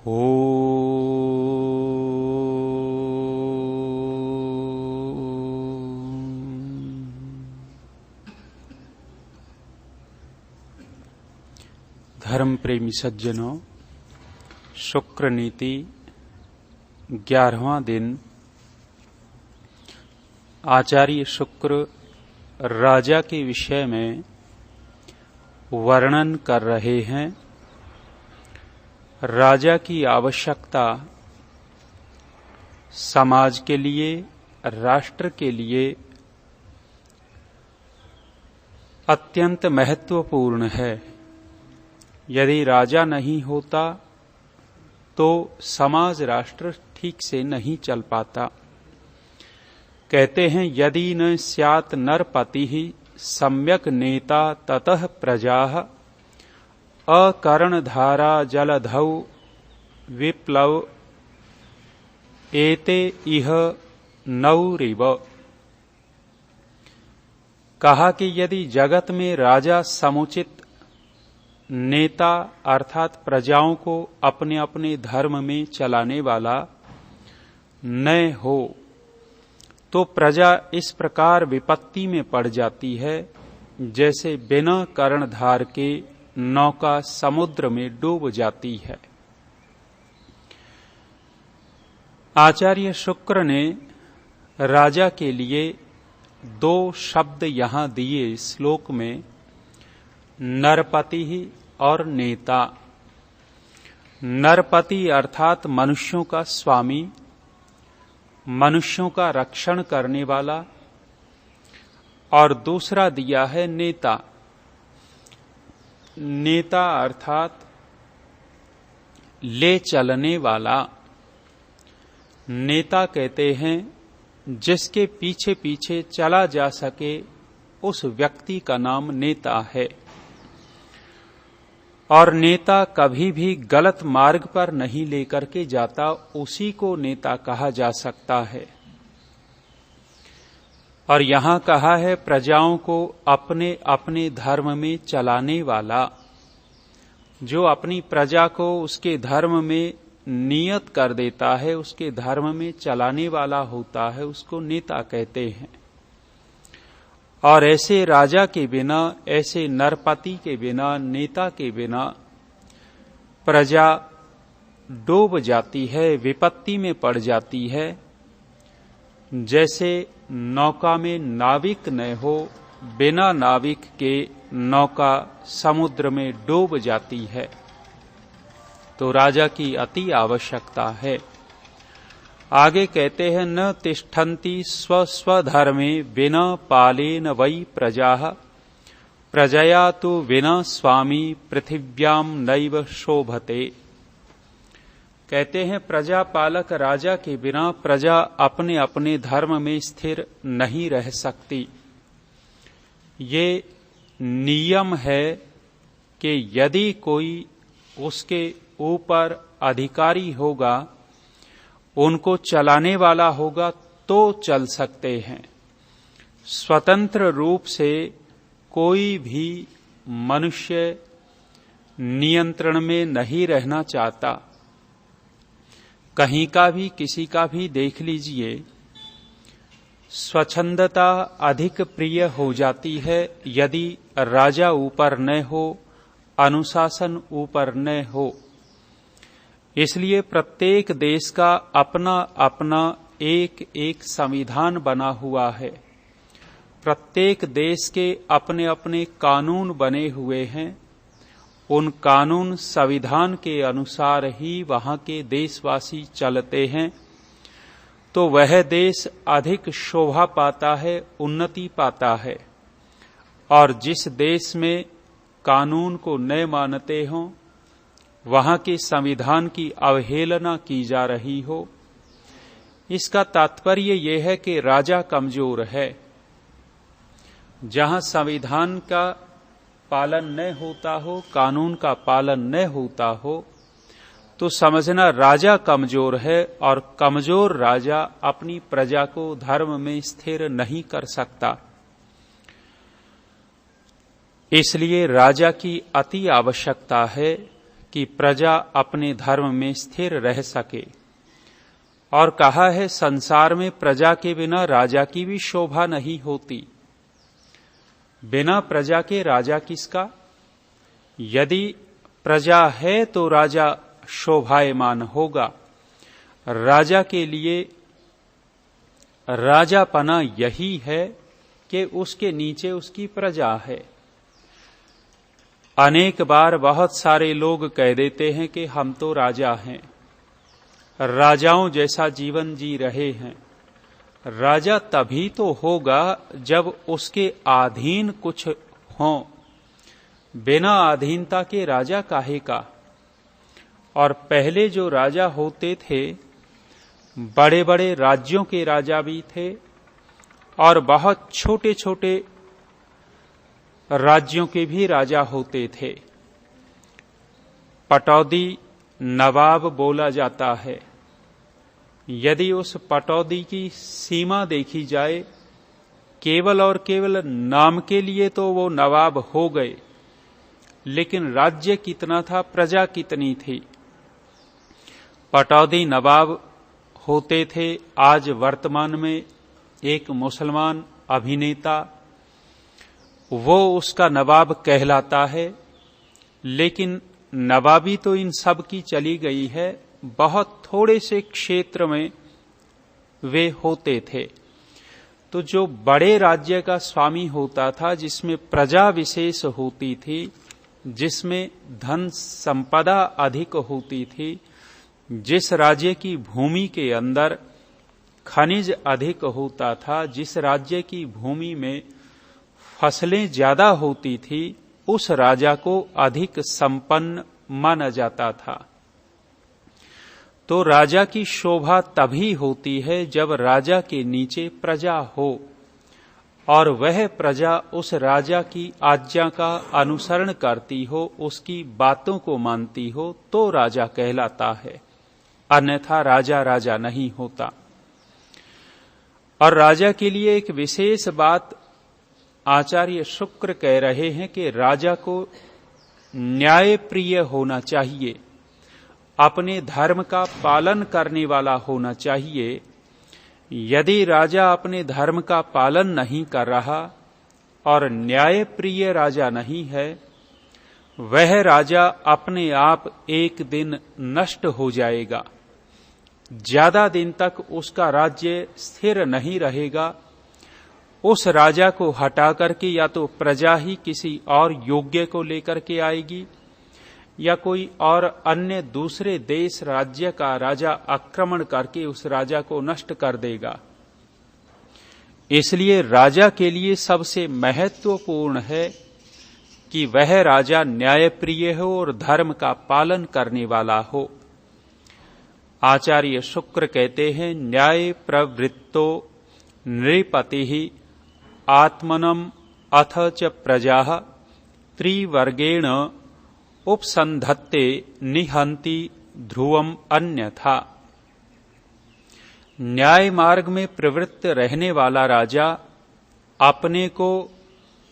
ओ धर्म प्रेमी सज्जनों, शुक्र नीति 11वां दिन। आचार्य शुक्र राजा के विषय में वर्णन कर रहे हैं। राजा की आवश्यकता समाज के लिए, राष्ट्र के लिए अत्यंत महत्वपूर्ण है। यदि राजा नहीं होता तो समाज राष्ट्र ठीक से नहीं चल पाता। कहते हैं, यदि न स्यात् नरपतिः सम्यक् नेता ततः प्रजाः अकर्णधारा जलधौ विप्लव एते इह नौरिव। कहा कि यदि जगत में राजा समुचित नेता अर्थात प्रजाओं को अपने अपने धर्म में चलाने वाला न हो तो प्रजा इस प्रकार विपत्ति में पड़ जाती है जैसे बिना कर्णधार के नौका समुद्र में डूब जाती है। आचार्य शुक्र ने राजा के लिए दो शब्द यहां दिए श्लोक में, नरपति और नेता। नरपति अर्थात मनुष्यों का स्वामी, मनुष्यों का रक्षण करने वाला, और दूसरा दिया है नेता। नेता अर्थात ले चलने वाला। नेता कहते हैं जिसके पीछे पीछे चला जा सके उस व्यक्ति का नाम नेता है। और नेता कभी भी गलत मार्ग पर नहीं लेकर के जाता, उसी को नेता कहा जा सकता है। और यहां कहा है प्रजाओं को अपने अपने धर्म में चलाने वाला। जो अपनी प्रजा को उसके धर्म में नियत कर देता है, उसके धर्म में चलाने वाला होता है, उसको नेता कहते हैं। और ऐसे राजा के बिना, ऐसे नरपति के बिना, नेता के बिना प्रजा डूब जाती है, विपत्ति में पड़ जाती है। जैसे नौका में नाविक न हो, बिना नाविक के नौका समुद्र में डूब जाती है। तो राजा की अति आवश्यकता है। आगे कहते हैं, न तिष्ठन्ति स्वस्वधर्मे विना पालेन वै प्रजाः प्रजया तु विना स्वामी पृथिव्याम नैव शोभते। कहते हैं प्रजा पालक राजा के बिना प्रजा अपने अपने धर्म में स्थिर नहीं रह सकती। ये नियम है कि यदि कोई उसके ऊपर अधिकारी होगा, उनको चलाने वाला होगा तो चल सकते हैं। स्वतंत्र रूप से कोई भी मनुष्य नियंत्रण में नहीं रहना चाहता। कहीं का भी, किसी का भी देख लीजिए, स्वच्छंदता अधिक प्रिय हो जाती है यदि राजा ऊपर न हो, अनुशासन ऊपर न हो। इसलिए प्रत्येक देश का अपना अपना एक एक संविधान बना हुआ है। प्रत्येक देश के अपने अपने कानून बने हुए हैं। उन कानून संविधान के अनुसार ही वहां के देशवासी चलते हैं तो वह देश अधिक शोभा पाता है, उन्नति पाता है। और जिस देश में कानून को न मानते हों, वहां के संविधान की अवहेलना की जा रही हो, इसका तात्पर्य यह है कि राजा कमजोर है। जहां संविधान का पालन न होता हो, कानून का पालन न होता हो, तो समझना राजा कमजोर है। और कमजोर राजा अपनी प्रजा को धर्म में स्थिर नहीं कर सकता। इसलिए राजा की अति आवश्यकता है कि प्रजा अपने धर्म में स्थिर रह सके। और कहा है संसार में प्रजा के बिना राजा की भी शोभा नहीं होती। बिना प्रजा के राजा किसका? यदि प्रजा है तो राजा शोभायमान होगा। राजा के लिए राजापना यही है कि उसके नीचे उसकी प्रजा है। अनेक बार बहुत सारे लोग कह देते हैं कि हम तो राजा हैं, राजाओं जैसा जीवन जी रहे हैं। राजा तभी तो होगा जब उसके अधीन कुछ हो। बिना अधीनता के राजा काहे का? और पहले जो राजा होते थे, बड़े बड़े राज्यों के राजा भी थे और बहुत छोटे छोटे राज्यों के भी राजा होते थे। पटौदी नवाब बोला जाता है। यदि उस पटौदी की सीमा देखी जाए, केवल और केवल नाम के लिए तो वो नवाब हो गए, लेकिन राज्य कितना था, प्रजा कितनी थी? पटौदी नवाब होते थे। आज वर्तमान में एक मुसलमान अभिनेता, वो उसका नवाब कहलाता है, लेकिन नवाबी तो इन सब की चली गई है। बहुत थोड़े से क्षेत्र में वे होते थे। तो जो बड़े राज्य का स्वामी होता था, जिसमें प्रजा विशेष होती थी, जिसमें धन संपदा अधिक होती थी, जिस राज्य की भूमि के अंदर खनिज अधिक होता था, जिस राज्य की भूमि में फसलें ज्यादा होती थी, उस राजा को अधिक संपन्न माना जाता था। तो राजा की शोभा तभी होती है जब राजा के नीचे प्रजा हो और वह प्रजा उस राजा की आज्ञा का अनुसरण करती हो, उसकी बातों को मानती हो, तो राजा कहलाता है। अन्यथा राजा राजा नहीं होता। और राजा के लिए एक विशेष बात आचार्य शुक्र कह रहे हैं कि राजा को न्यायप्रिय होना चाहिए, अपने धर्म का पालन करने वाला होना चाहिए। यदि राजा अपने धर्म का पालन नहीं कर रहा और न्यायप्रिय राजा नहीं है, वह राजा अपने आप एक दिन नष्ट हो जाएगा। ज्यादा दिन तक उसका राज्य स्थिर नहीं रहेगा। उस राजा को हटा करके या तो प्रजा ही किसी और योग्य को लेकर के आएगी, या कोई और अन्य दूसरे देश राज्य का राजा आक्रमण करके उस राजा को नष्ट कर देगा। इसलिए राजा के लिए सबसे महत्वपूर्ण है कि वह राजा न्यायप्रिय हो और धर्म का पालन करने वाला हो। आचार्य शुक्र कहते हैं, न्याय प्रवृत्तो नृपति आत्मनम अथ च प्रजा त्रिवर्गेण उपसंधत्ते निहंति ध्रुवम अन्यथा। न्याय मार्ग में प्रवृत्त रहने वाला राजा अपने को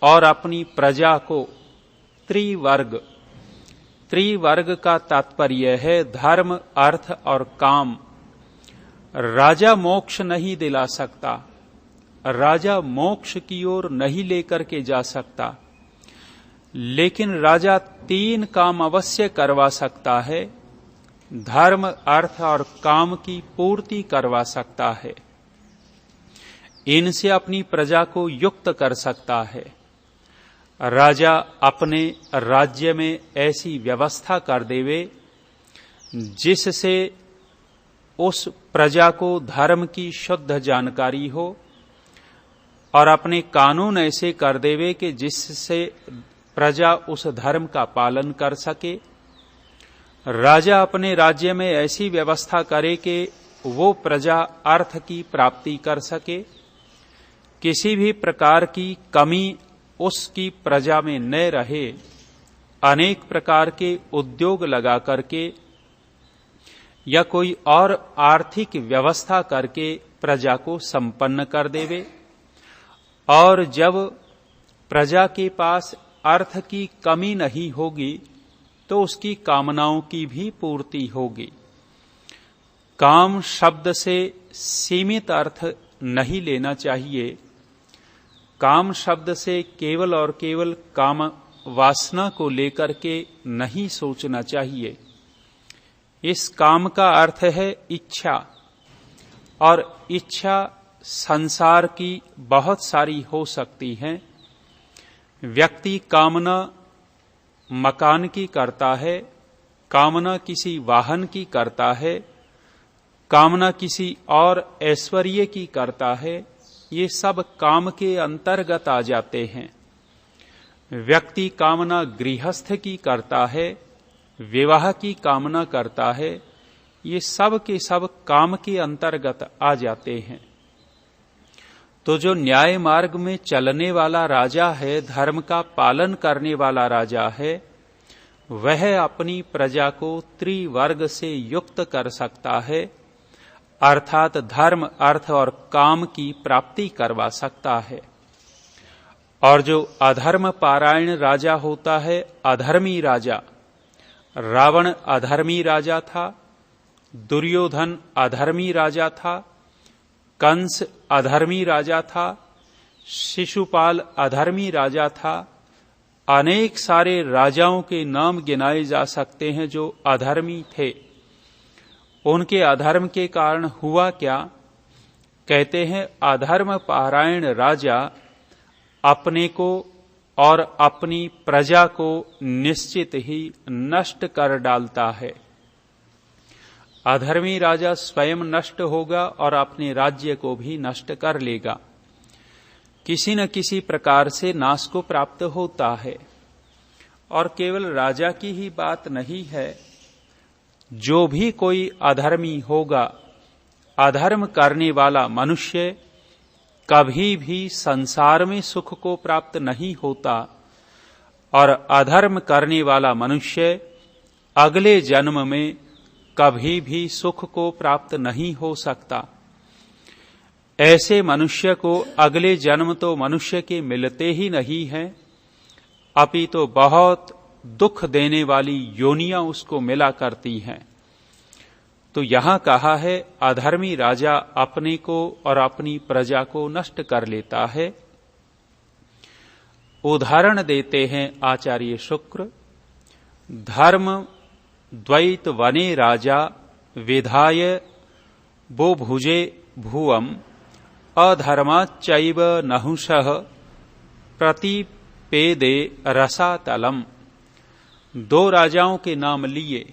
और अपनी प्रजा को त्रिवर्ग का तात्पर्य है धर्म, अर्थ और काम। राजा मोक्ष नहीं दिला सकता, राजा मोक्ष की ओर नहीं लेकर के जा सकता, लेकिन राजा 3 काम अवश्य करवा सकता है। धर्म, अर्थ और काम की पूर्ति करवा सकता है। इनसे अपनी प्रजा को युक्त कर सकता है। राजा अपने राज्य में ऐसी व्यवस्था कर देवे जिससे उस प्रजा को धर्म की शुद्ध जानकारी हो, और अपने कानून ऐसे कर देवे कि जिससे प्रजा उस धर्म का पालन कर सके। राजा अपने राज्य में ऐसी व्यवस्था करे कि वो प्रजा अर्थ की प्राप्ति कर सके, किसी भी प्रकार की कमी उसकी प्रजा में न रहे। अनेक प्रकार के उद्योग लगा करके या कोई और आर्थिक व्यवस्था करके प्रजा को संपन्न कर देवे। और जब प्रजा के पास अर्थ की कमी नहीं होगी तो उसकी कामनाओं की भी पूर्ति होगी। काम शब्द से सीमित अर्थ नहीं लेना चाहिए। काम शब्द से केवल और केवल काम वासना को लेकर के नहीं सोचना चाहिए। इस काम का अर्थ है इच्छा, और इच्छा संसार की बहुत सारी हो सकती है। व्यक्ति कामना मकान की करता है, कामना किसी वाहन की करता है, कामना किसी और ऐश्वर्य की करता है। ये सब काम के अंतर्गत आ जाते हैं। व्यक्ति कामना गृहस्थ की करता है, विवाह की कामना करता है, ये सब के सब काम के अंतर्गत आ जाते हैं। तो जो न्याय मार्ग में चलने वाला राजा है, धर्म का पालन करने वाला राजा है, वह अपनी प्रजा को त्रिवर्ग से युक्त कर सकता है, अर्थात धर्म, अर्थ और काम की प्राप्ति करवा सकता है। और जो अधर्म पारायण राजा होता है, अधर्मी राजा, रावण अधर्मी राजा था, दुर्योधन अधर्मी राजा था, कंस अधर्मी राजा था, शिशुपाल अधर्मी राजा था। अनेक सारे राजाओं के नाम गिनाए जा सकते हैं जो अधर्मी थे। उनके अधर्म के कारण हुआ क्या? कहते हैं अधर्म पारायण राजा अपने को और अपनी प्रजा को निश्चित ही नष्ट कर डालता है। अधर्मी राजा स्वयं नष्ट होगा और अपने राज्य को भी नष्ट कर लेगा। किसी न किसी प्रकार से नाश को प्राप्त होता है। और केवल राजा की ही बात नहीं है, जो भी कोई अधर्मी होगा, अधर्म करने वाला मनुष्य कभी भी संसार में सुख को प्राप्त नहीं होता, और अधर्म करने वाला मनुष्य अगले जन्म में कभी भी सुख को प्राप्त नहीं हो सकता। ऐसे मनुष्य को अगले जन्म तो मनुष्य के मिलते ही नहीं हैं, अपितु बहुत दुख देने वाली योनियां उसको मिला करती हैं। तो यहां कहा है अधर्मी राजा अपने को और अपनी प्रजा को नष्ट कर लेता है। उदाहरण देते हैं आचार्य शुक्र, धर्म द्वैत वने राजा विधाय वो भुजे भुवम अधर्माच्चैव नहुषः प्रतिपेदे रसातलम। दो राजाओं के नाम लिए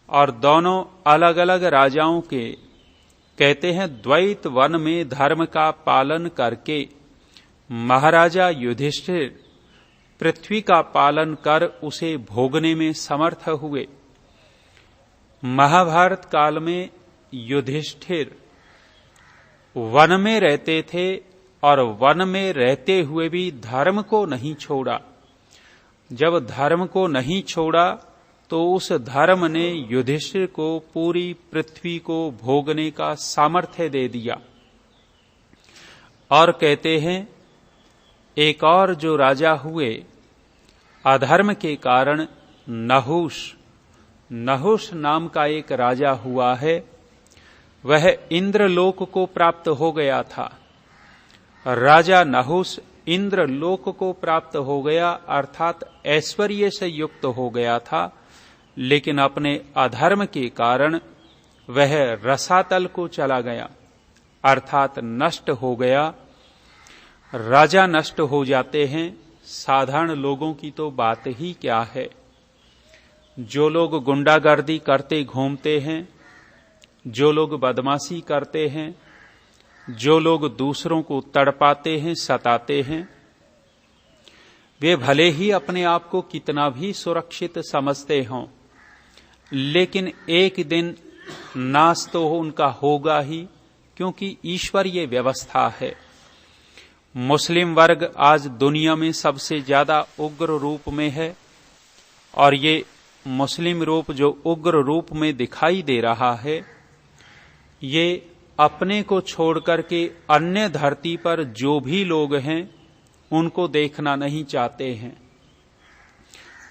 और दोनों अलग अलग राजाओं के, कहते हैं द्वैत वन में धर्म का पालन करके महाराजा युधिष्ठिर पृथ्वी का पालन कर उसे भोगने में समर्थ हुए। महाभारत काल में युधिष्ठिर वन में रहते थे और वन में रहते हुए भी धर्म को नहीं छोड़ा। जब धर्म को नहीं छोड़ा तो उस धर्म ने युधिष्ठिर को पूरी पृथ्वी को भोगने का सामर्थ्य दे दिया। और कहते हैं एक और जो राजा हुए अधर्म के कारण, नहुष नाम का एक राजा हुआ है, वह इंद्रलोक को प्राप्त हो गया था। राजा नहुष इंद्रलोक को प्राप्त हो गया, अर्थात ऐश्वर्य से युक्त हो गया था, लेकिन अपने अधर्म के कारण वह रसातल को चला गया, अर्थात नष्ट हो गया। राजा नष्ट हो जाते हैं, साधारण लोगों की तो बात ही क्या है। जो लोग गुंडागर्दी करते घूमते हैं, जो लोग बदमाशी करते हैं, जो लोग दूसरों को तड़पाते हैं, सताते हैं, वे भले ही अपने आप को कितना भी सुरक्षित समझते हों, लेकिन एक दिन नाश तो उनका होगा ही, क्योंकि ईश्वरीय व्यवस्था है। मुस्लिम वर्ग आज दुनिया में सबसे ज्यादा उग्र रूप में है, और ये मुस्लिम रूप जो उग्र रूप में दिखाई दे रहा है, ये अपने को छोड़ करके अन्य धरती पर जो भी लोग हैं उनको देखना नहीं चाहते हैं।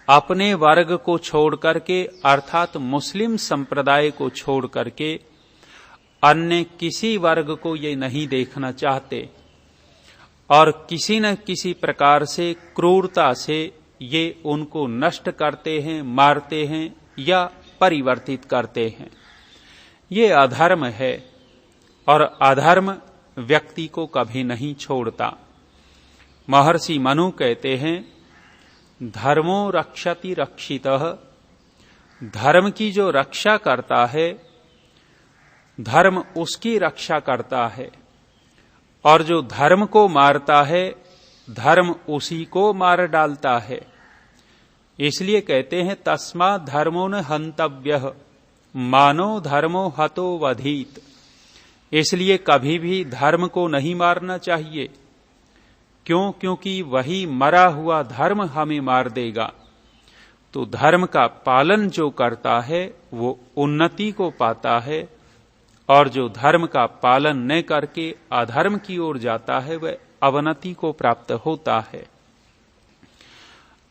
अपने वर्ग को छोड़ करके अर्थात मुस्लिम संप्रदाय को छोड़ करके अन्य किसी वर्ग को ये नहीं देखना चाहते और किसी न किसी प्रकार से क्रूरता से ये उनको नष्ट करते हैं, मारते हैं या परिवर्तित करते हैं। ये अधर्म है और अधर्म व्यक्ति को कभी नहीं छोड़ता। महर्षि मनु कहते हैं, धर्मो रक्षति रक्षितः, धर्म की जो रक्षा करता है धर्म उसकी रक्षा करता है, और जो धर्म को मारता है धर्म उसी को मार डालता है। इसलिए कहते हैं, तस्मात् धर्मो न हन्तव्यः मानो धर्मो हतो वधीत। इसलिए कभी भी धर्म को नहीं मारना चाहिए। क्यों? क्योंकि वही मरा हुआ धर्म हमें मार देगा। तो धर्म का पालन जो करता है वो उन्नति को पाता है, और जो धर्म का पालन न करके अधर्म की ओर जाता है वह अवनति को प्राप्त होता है।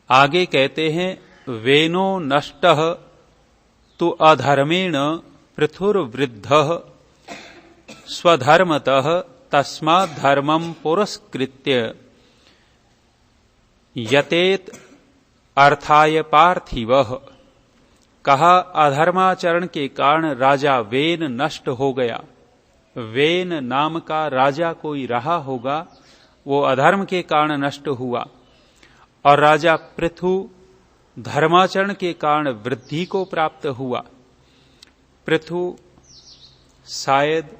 आगे कहते हैं, वेनो नष्टः तु अधर्मेण पृथुर्वृद्धः स्वधर्मतः तस्मात् धर्मं पुरस्कृत्य यतेत अर्थाय पार्थिवः। कहा, अधर्माचरण के कारण राजा वेन नष्ट हो गया। वेन नाम का राजा कोई रहा होगा, वो अधर्म के कारण नष्ट हुआ, और राजा पृथु धर्माचरण के कारण वृद्धि को प्राप्त हुआ। पृथु शायद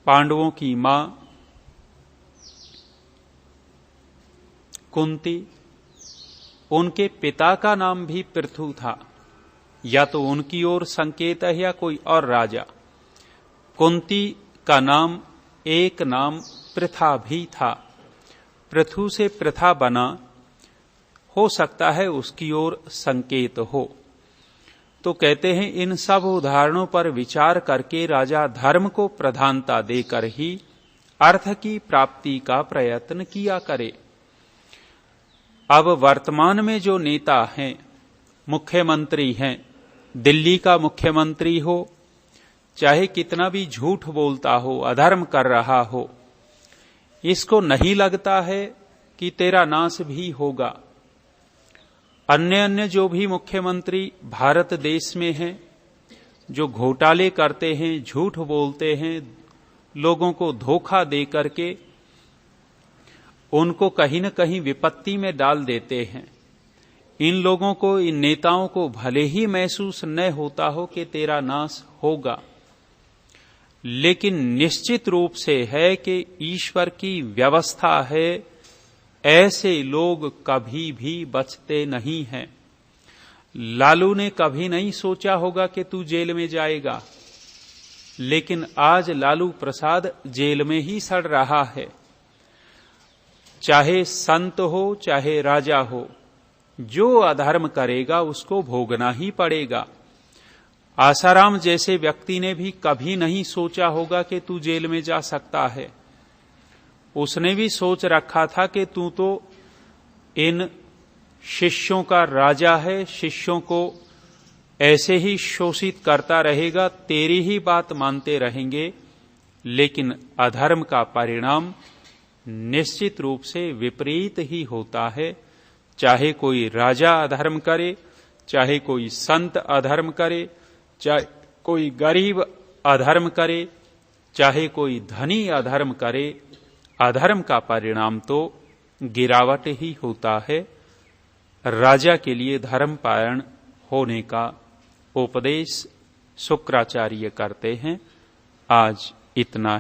पांडवों की मां कुंती, उनके पिता का नाम भी पृथु था, या तो उनकी ओर संकेत है या कोई और राजा। कुंती का नाम एक नाम पृथा भी था। पृथु से पृथा बना, हो सकता है उसकी ओर संकेत हो। तो कहते हैं, इन सब उदाहरणों पर विचार करके राजा धर्म को प्रधानता देकर ही अर्थ की प्राप्ति का प्रयत्न किया करे। अब वर्तमान में जो नेता हैं, मुख्यमंत्री हैं, दिल्ली का मुख्यमंत्री हो, चाहे कितना भी झूठ बोलता हो, अधर्म कर रहा हो, इसको नहीं लगता है कि तेरा नाश भी होगा। अन्य जो भी मुख्यमंत्री भारत देश में हैं, जो घोटाले करते हैं, झूठ बोलते हैं, लोगों को धोखा दे करके उनको कहीं न कहीं विपत्ति में डाल देते हैं, इन लोगों को, इन नेताओं को भले ही महसूस न होता हो कि तेरा नाश होगा, लेकिन निश्चित रूप से है कि ईश्वर की व्यवस्था है, ऐसे लोग कभी भी बचते नहीं हैं। लालू ने कभी नहीं सोचा होगा कि तू जेल में जाएगा, लेकिन आज लालू प्रसाद जेल में ही सड़ रहा है। चाहे संत हो, चाहे राजा हो, जो अधर्म करेगा उसको भोगना ही पड़ेगा। आसाराम जैसे व्यक्ति ने भी कभी नहीं सोचा होगा कि तू जेल में जा सकता है। उसने भी सोच रखा था कि तू तो इन शिष्यों का राजा है, शिष्यों को ऐसे ही शोषित करता रहेगा, तेरी ही बात मानते रहेंगे। लेकिन अधर्म का परिणाम निश्चित रूप से विपरीत ही होता है। चाहे कोई राजा अधर्म करे, चाहे कोई संत अधर्म करे, चाहे कोई गरीब अधर्म करे, चाहे कोई धनी अधर्म करे, अधर्म का परिणाम तो गिरावट ही होता है। राजा के लिए धर्मपरायण होने का उपदेश शुक्राचार्य करते हैं। आज इतना ही।